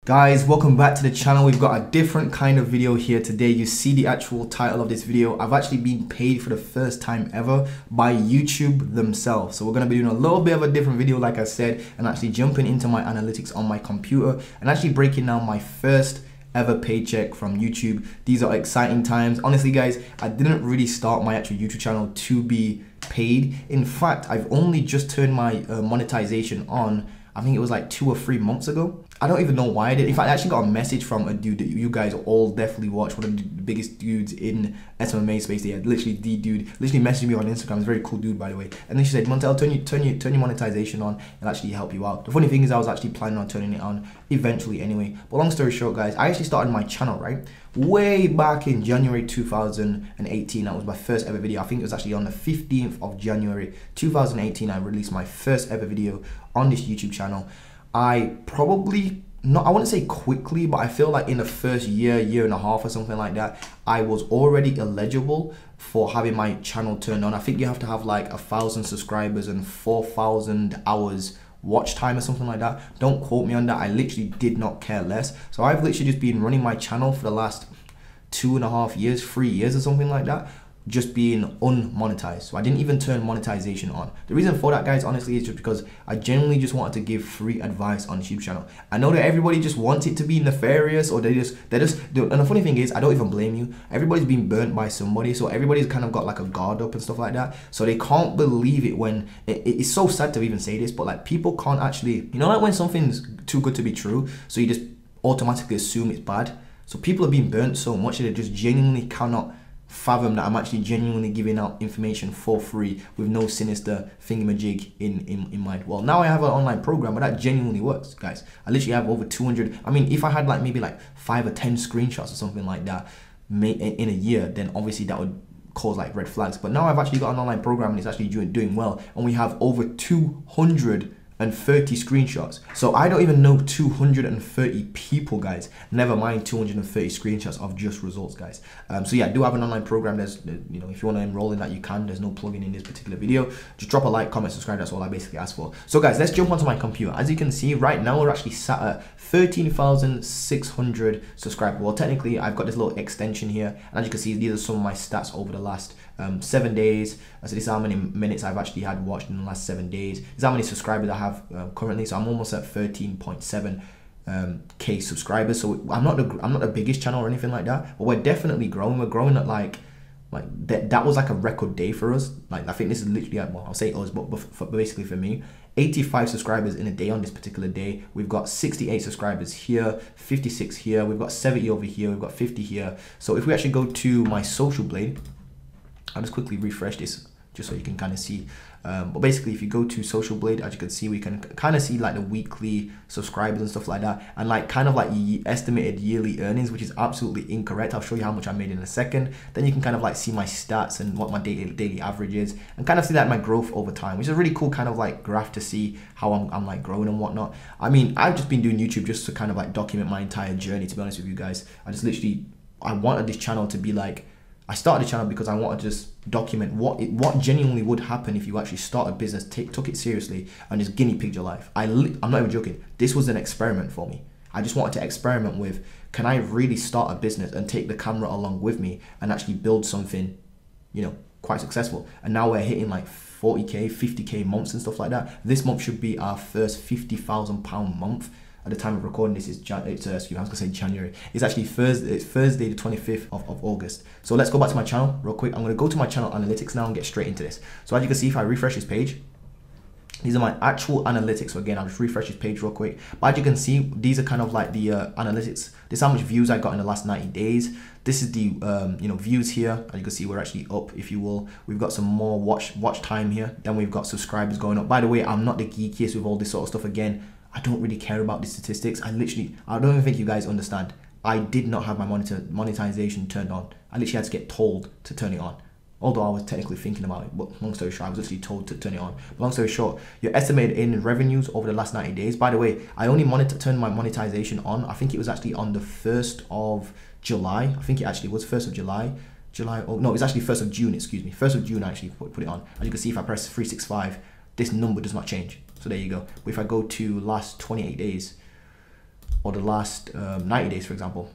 Guys, welcome back to the channel. We've got a different kind of video here today. You see the actual title of this video. I've actually been paid for the first time ever by YouTube themselves. So we're going to be doing a little bit of a different video, like I said, and actually jumping into my analytics on my computer and actually breaking down my first ever paycheck from YouTube. These are exciting times. Honestly, guys, I didn't really start my actual YouTube channel to be paid. In fact, I've only just turned my monetization on. I think it was like 2 or 3 months ago. I don't even know why I did. In fact, I actually got a message from a dude that you guys all definitely watch, one of the biggest dudes in SMA space. They had literally the dude literally messaged me on Instagram. He's a very cool dude, by the way. And then she said, Montel, turn your monetization on and actually help you out. The funny thing is I was actually planning on turning it on eventually anyway. But long story short, guys, I actually started my channel, right? Way back in January 2018. That was my first ever video. I think it was actually on the 15th of January 2018. I released my first ever video on this YouTube channel. I probably, not, I wouldn't say quickly, but I feel like in the first year and a half or something like that, I was already eligible for having my channel turned on. I think you have to have like 1,000 subscribers and 4,000 hours watch time or something like that. Don't quote me on that. I literally did not care less. So I've literally just been running my channel for the last 2.5 years, 3 years or something like that, just being unmonetized. So I didn't even turn monetization on. The reason for that, guys, honestly, is just because I genuinely just wanted to give free advice on YouTube channel. I know that everybody just wants it to be nefarious, or they just and the funny thing is, I don't even blame you. Everybody's been burnt by somebody, so everybody's kind of got like a guard up and stuff like that. So they can't believe it when it's so sad to even say this, but like people can't actually, you know, like when something's too good to be true, so you just automatically assume it's bad. So people are being burnt so much that they just genuinely cannot fathom that I'm actually genuinely giving out information for free with no sinister thingamajig in mind. Well, now I have an online program, but that genuinely works, guys. I literally have over 200. I mean, if I had like maybe like 5 or 10 screenshots or something like that in a year, then obviously that would cause like red flags. But now I've actually got an online program and it's actually doing well, and we have over 230 screenshots. So I don't even know 230 people, guys, never mind 230 screenshots of just results, guys. So yeah, I do have an online program. There's, you know, if you want to enroll in that, you can. There's no plugin in this particular video. Just drop a like, comment, subscribe. That's all I basically ask for. So guys, let's jump onto my computer. As you can see right now, we're actually sat at 13,600 subscribers. Well, technically I've got this little extension here, and as you can see, these are some of my stats over the last 7 days. So this is how many minutes I've actually had watched in the last 7 days. This is how many subscribers I have currently. So I'm almost at 13.7 K subscribers. So I'm not the biggest channel or anything like that, but we're definitely growing. We're growing at like that was like a record day for us. Like I think this is literally, well, I'll say us, but basically for me, 85 subscribers in a day on this particular day. We've got 68 subscribers here, 56 here, we've got 70 over here, we've got 50 here. So if we actually go to my social blade, I'll just quickly refresh this just so you can kind of see. But basically, if you go to Social Blade, as you can see, we can kind of see like the weekly subscribers and stuff like that, and like kind of like estimated yearly earnings, which is absolutely incorrect. I'll show you how much I made in a second. Then you can kind of like see my stats and what my daily average is, and kind of see like my growth over time, which is a really cool kind of like graph to see how I'm like growing and whatnot. I mean, I've just been doing YouTube just to kind of like document my entire journey, to be honest with you guys. I wanted this channel to be like, I started the channel because I wanted to just document what genuinely would happen if you actually start a business, took it seriously, and just guinea pigged your life. I'm not even joking. This was an experiment for me. I just wanted to experiment with, can I really start a business and take the camera along with me and actually build something, you know, quite successful. And now we're hitting like 40K, 50K months and stuff like that. This month should be our first £50,000 month. At the time of recording this is I was gonna say January. It's actually Thursday. It's Thursday the 25th of August. So let's go back to my channel real quick. I'm gonna go to my channel analytics now and get straight into this. So as you can see, if I refresh this page, these are my actual analytics. So again, I'll just refresh this page real quick. But as you can see, these are kind of like the analytics. This is how much views I got in the last 90 days. This is the you know, views here. As you can see, we're actually up, if you will. We've got some more watch time here. Then we've got subscribers going up. By the way, I'm not the geekiest with all this sort of stuff. Again, I don't really care about the statistics. I don't even think you guys understand. I did not have my monetization turned on. I literally had to get told to turn it on. Although I was technically thinking about it, but long story short, I was literally told to turn it on. But long story short, your estimated in revenues over the last 90 days. By the way, I only turned my monetization on, I think it was actually on the 1st of July. I think it actually was 1st of July. Oh no, it's actually 1st of June, excuse me. 1st of June I actually put it on. As you can see, if I press 365, this number does not change. So there you go. But if I go to last 28 days, or the last 90 days, for example,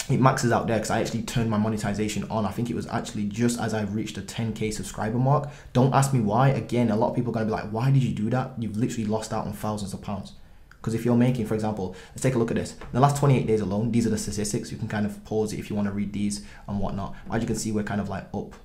it maxes out there because I actually turned my monetization on. I think it was actually just as I reached the 10K subscriber mark. Don't ask me why. Again, a lot of people are going to be like, why did you do that? You've literally lost out on thousands of pounds. Because if you're making, for example, let's take a look at this. The last 28 days alone, these are the statistics. You can kind of pause it if you want to read these and whatnot. As you can see, we're kind of like up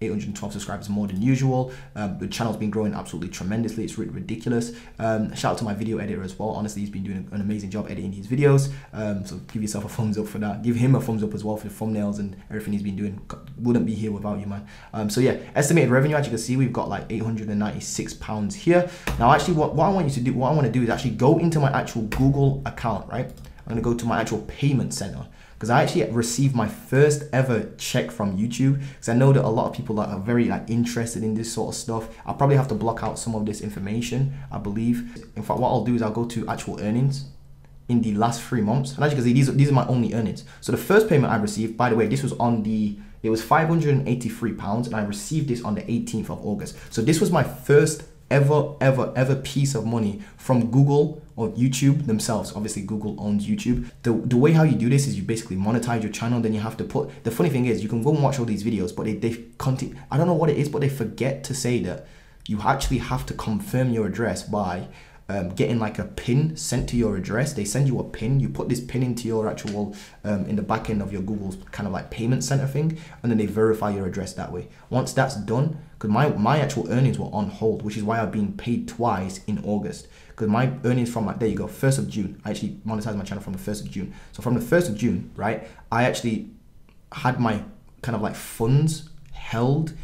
812 subscribers more than usual. The channel's been growing absolutely tremendously. It's ridiculous. Shout out to my video editor as well. Honestly, he's been doing an amazing job editing these videos. So give yourself a thumbs up for that. Give him a thumbs up as well for the thumbnails and everything he's been doing. Wouldn't be here without you, man. So yeah, estimated revenue, as you can see, we've got like £896 here. Now, actually, what I want to do is actually go into my actual Google account, right? I'm gonna go to my actual payment center, because I actually received my first ever check from YouTube, because I know that a lot of people are very like interested in this sort of stuff. I'll probably have to block out some of this information, I believe. In fact, what I'll do is I'll go to actual earnings in the last 3 months, and as you can see, these are my only earnings. So the first payment I received, by the way, this was on it was £583, and I received this on the 18th of August. So this was my first ever piece of money from Google or YouTube themselves. Obviously Google owns YouTube. The way how you do this is you basically monetize your channel, then you have to put, the funny thing is you can go and watch all these videos, but they I don't know what it is, but they forget to say that you actually have to confirm your address by getting like a pin sent to your address. They send you a pin, you put this pin into your actual in the back end of your Google's kind of like payment center thing, and then they verify your address that way. Once that's done, because my actual earnings were on hold, which is why I've been paid twice in August, because my earnings from like, there you go, 1st of June, I actually monetized my channel from the 1st of June. So from the 1st of June, right, I actually had my kind of like funds held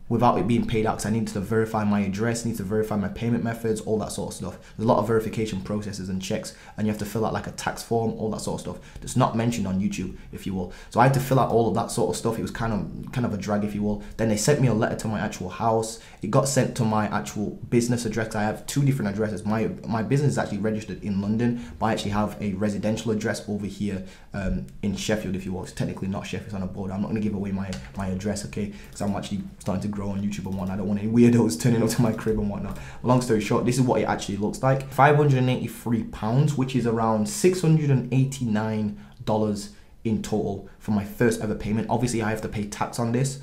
without it being paid out, because I needed to verify my address, need to verify my payment methods, all that sort of stuff. There's a lot of verification processes and checks, and you have to fill out like a tax form, all that sort of stuff that's not mentioned on YouTube, if you will. So I had to fill out all of that sort of stuff. It was kind of a drag, if you will. Then they sent me a letter to my actual house. It got sent to my actual business address. I have 2 different addresses. My business is actually registered in London, but I actually have a residential address over here in Sheffield, if you will. It's technically not Sheffield, it's on a border. I'm not going to give away my address, okay, because I'm actually starting to grow on YouTube and whatnot. I don't want any weirdos turning up to my crib and whatnot. Long story short, this is what it actually looks like. £583, which is around $689 in total for my first ever payment. Obviously, I have to pay tax on this.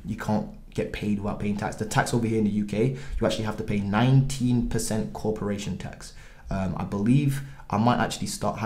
You can't get paid without paying tax. The tax over here in the UK, you actually have to pay 19% corporation tax. I believe I might actually start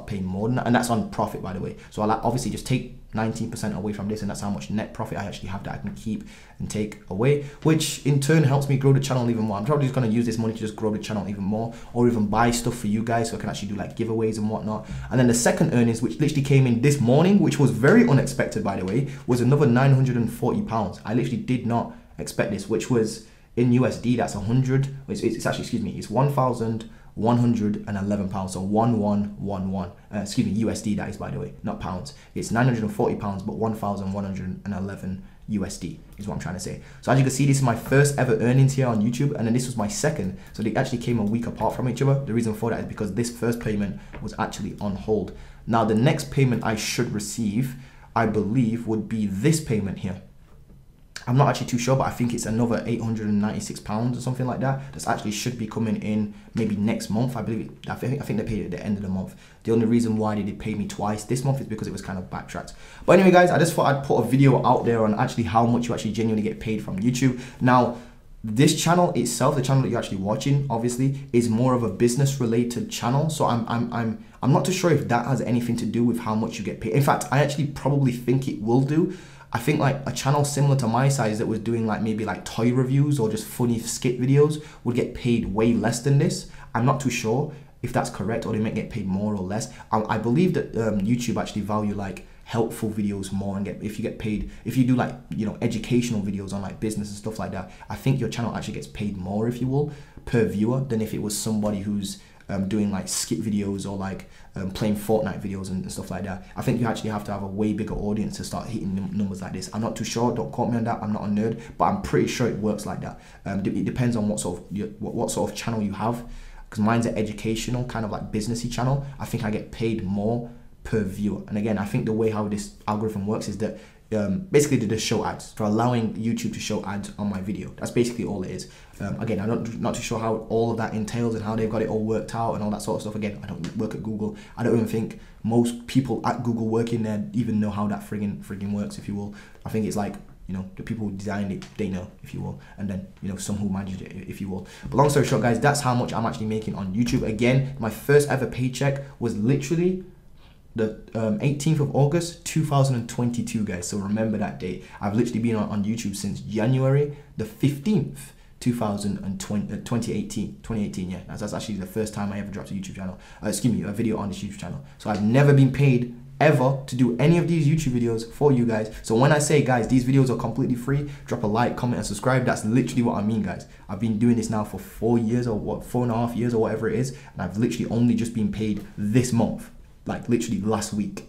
paying more than that, and that's on profit, by the way. So I'll obviously just take 19% away from this, and that's how much net profit I actually have that I can keep and take away, which in turn helps me grow the channel even more. I'm probably just going to use this money to just grow the channel even more, or even buy stuff for you guys so I can actually do like giveaways and whatnot. And then the second earnings, which literally came in this morning, which was very unexpected, by the way, was another £940. I literally did not expect this, which was in USD, that's 100, it's actually, excuse me, it's £1,111, so 1111, excuse me, USD that is, by the way, not pounds. It's £940, but 1,111 USD is what I'm trying to say. So as you can see, this is my first ever earnings here on YouTube, and then this was my second, so they actually came a week apart from each other. The reason for that is because this first payment was actually on hold. Now the next payment I should receive, I believe, would be this payment here. I'm not actually too sure, but I think it's another £896 or something like that. This actually should be coming in maybe next month. I believe. I think they paid it at the end of the month. The only reason why they did pay me twice this month is because it was kind of backtracked. But anyway, guys, I just thought I'd put a video out there on actually how much you actually genuinely get paid from YouTube. Now, this channel itself, the channel that you're actually watching, obviously, is more of a business-related channel. So I'm not too sure if that has anything to do with how much you get paid. In fact, I actually probably think it will do. I think like a channel similar to my size that was doing like maybe like toy reviews or just funny skit videos would get paid way less than this. I'm not too sure if that's correct, or they might get paid more or less. I believe that YouTube actually value like helpful videos more, and if you get paid, if you do like, you know, educational videos on like business and stuff like that, I think your channel actually gets paid more, if you will, per viewer than if it was somebody who's doing like skit videos or like playing Fortnite videos and stuff like that. I think you actually have to have a way bigger audience to start hitting numbers like this. I'm not too sure, don't quote me on that, I'm not a nerd, but I'm pretty sure it works like that. It depends on what sort of channel you have, because mine's an educational kind of like businessy channel. I think I get paid more per viewer. And again, I think the way how this algorithm works is that basically to just show ads, for allowing YouTube to show ads on my video. That's basically all it is. Again, I'm not too sure how all of that entails and how they've got it all worked out and all that sort of stuff. Again, I don't work at Google. I don't even think most people at Google working there even know how that friggin' works, if you will. I think it's like, you know, the people who designed it, they know, if you will, and then, you know, some who managed it, if you will. But long story short, guys, that's how much I'm actually making on YouTube. Again, my first ever paycheck was literally the 18th of August 2022, guys. So remember that date. I've literally been on YouTube since January the 15th 2018. Yeah, that's actually the first time I ever dropped a YouTube channel, a video on this YouTube channel. So I've never been paid ever to do any of these YouTube videos for you guys. So when I say, guys, these videos are completely free, drop a like, comment, and subscribe. That's literally what I mean, guys. I've been doing this now for 4 years, or what, 4.5 years, or whatever it is, and I've literally only just been paid this month, like literally last week.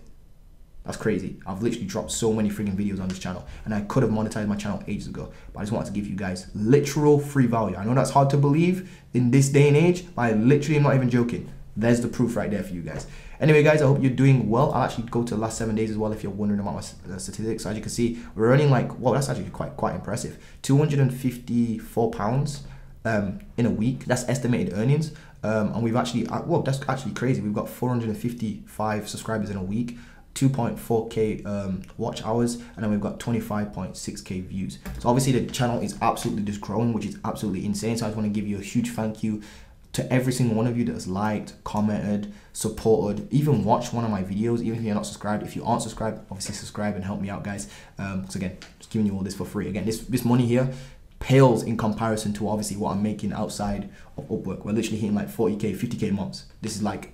That's crazy. I've literally dropped so many freaking videos on this channel, and I could have monetized my channel ages ago, but I just wanted to give you guys literal free value. I know that's hard to believe in this day and age, but I literally am not even joking. There's the proof right there for you guys. Anyway, guys, I hope you're doing well. I'll actually go to the last 7 days as well if you're wondering about my statistics. So as you can see, we're earning like, well, that's actually quite impressive. £254 in a week. That's estimated earnings. And we've actually, well, that's actually crazy. We've got 455 subscribers in a week, 2.4k watch hours, and then we've got 25.6k views. So obviously the channel is absolutely just growing, which is absolutely insane. So I just want to give you a huge thank you to every single one of you that has liked, commented, supported, even watched one of my videos. Even if you're not subscribed, if you aren't subscribed, obviously subscribe and help me out, guys. Because again, just giving you all this for free. Again, this money here pales in comparison to obviously what I'm making outside of Upwork. We're literally hitting like 40k, 50k months. This is like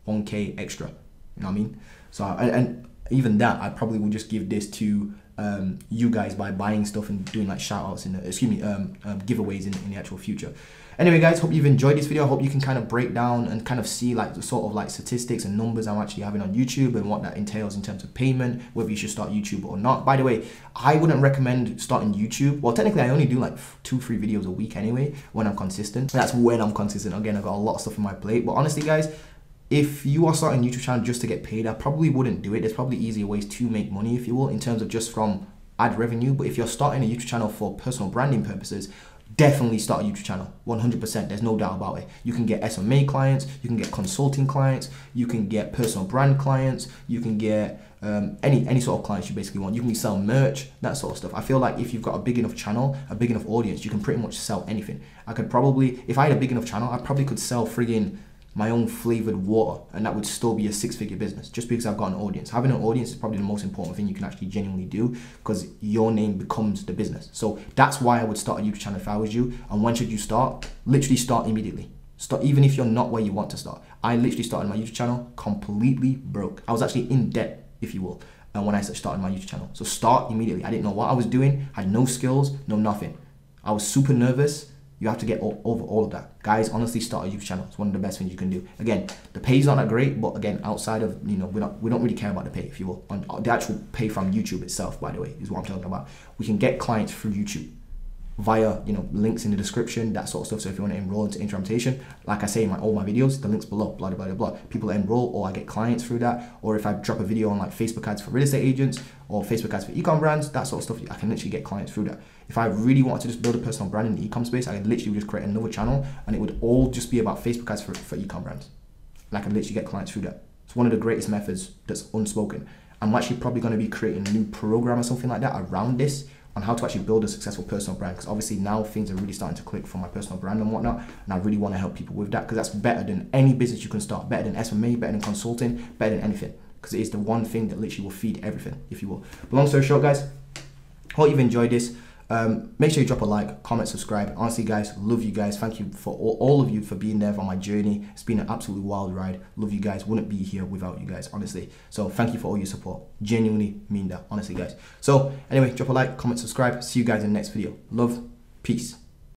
1k extra, you know what I mean? So and even that, I probably would just give this to you guys by buying stuff and doing like shout outs in the, giveaways in the actual future. Anyway, guys, hope you've enjoyed this video. I hope you can kind of break down and kind of see like the sort of like statistics and numbers I'm actually having on YouTube and what that entails in terms of payment, whether you should start YouTube or not. By the way, I wouldn't recommend starting YouTube. Well, technically I only do like 2-3 videos a week anyway when I'm consistent. That's when I'm consistent. Again, I've got a lot of stuff on my plate, but honestly, guys, if you are starting a YouTube channel just to get paid, I probably wouldn't do it. There's probably easier ways to make money, if you will, in terms of just from ad revenue. But if you're starting a YouTube channel for personal branding purposes, definitely start a YouTube channel, 100%. There's no doubt about it. You can get SMA clients, you can get consulting clients, you can get personal brand clients, you can get any sort of clients you basically want. You can sell merch, that sort of stuff. I feel like if you've got a big enough channel, a big enough audience, you can pretty much sell anything. I could probably, if I had a big enough channel, I probably could sell friggin' my own flavored water, and that would still be a 6-figure business just because I've got an audience. Having an audience is probably the most important thing you can actually genuinely do, because your name becomes the business. So that's why I would start a YouTube channel if I was you. And when should you start? Literally start immediately. Start even if you're not where you want to start. I literally started my YouTube channel completely broke. I was actually in debt, if you will, when I started my YouTube channel. So start immediately. I didn't know what I was doing, I had no skills, no nothing. I was super nervous. You have to get over all of that. Guys, honestly, start a YouTube channel. It's one of the best things you can do. Again, the pay is not that great, but again, outside of, you know, we don't really care about the pay, if you will. On the actual pay from YouTube itself, by the way, is what I'm talking about. We can get clients through YouTube via, you know, links in the description, that sort of stuff. So if you want to enroll into Transmutation, like I say in all my videos, the links below, blah, blah, blah, blah. People enroll, or I get clients through that. Or if I drop a video on like Facebook ads for real estate agents, or Facebook ads for e-com brands, that sort of stuff, I can literally get clients through that. If I really wanted to just build a personal brand in the e-com space, I could literally just create another channel, and it would all just be about Facebook ads for e-com brands. And I can literally get clients through that. It's one of the greatest methods that's unspoken. I'm actually probably going to be creating a new program or something like that around this, on how to actually build a successful personal brand, because obviously now things are really starting to click for my personal brand and whatnot, and I really want to help people with that, because that's better than any business you can start, better than SMA, better than consulting, better than anything, because it is the one thing that literally will feed everything, if you will. But long story short, guys, hope you've enjoyed this. Make sure you drop a like, comment, subscribe. Honestly, guys, love you guys. Thank you for all of you for being there on my journey. It's been an absolutely wild ride. Love you guys. Wouldn't be here without you guys, honestly. So thank you for all your support. Genuinely mean that, honestly, guys. So anyway, drop a like, comment, subscribe. See you guys in the next video. Love, peace.